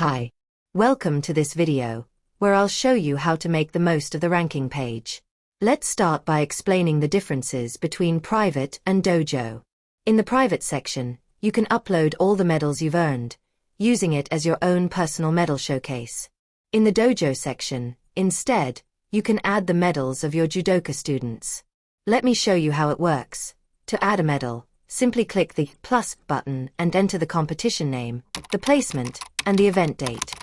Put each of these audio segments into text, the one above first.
Hi. Welcome to this video, where I'll show you how to make the most of the ranking page. Let's start by explaining the differences between private and dojo. In the private section, you can upload all the medals you've earned, using it as your own personal medal showcase. In the dojo section, instead, you can add the medals of your judoka students. Let me show you how it works. To add a medal, simply click the plus button and enter the competition name, the placement, and the event date.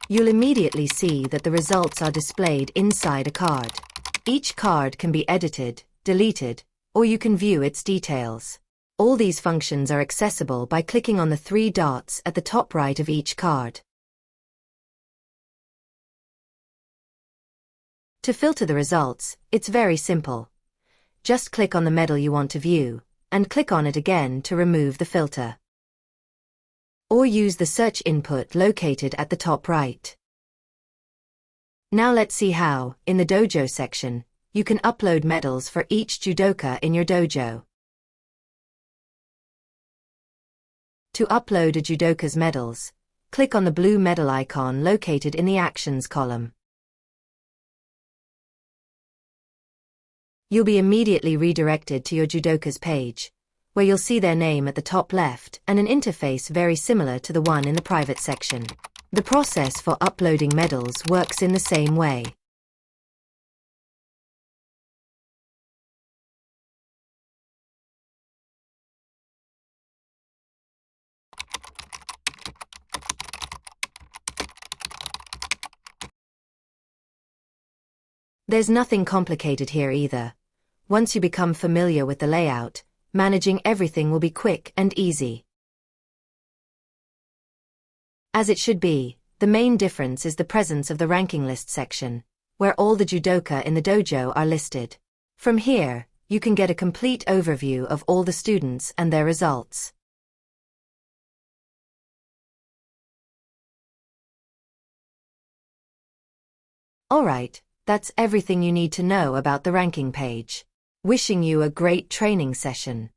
You'll immediately see that the results are displayed inside a card. Each card can be edited, deleted, or you can view its details. All these functions are accessible by clicking on the three dots at the top right of each card. To filter the results, it's very simple. Just click on the medal you want to view, and click on it again to remove the filter. Or use the search input located at the top right. Now let's see how, in the dojo section, you can upload medals for each judoka in your dojo. To upload a judoka's medals, click on the blue medal icon located in the Actions column. You'll be immediately redirected to your judoka's page, where you'll see their name at the top left and an interface very similar to the one in the private section. The process for uploading medals works in the same way. There's nothing complicated here either. Once you become familiar with the layout, managing everything will be quick and easy. As it should be, the main difference is the presence of the ranking list section, where all the judoka in the dojo are listed. From here, you can get a complete overview of all the students and their results. Alright, that's everything you need to know about the ranking page. Wishing you a great training session.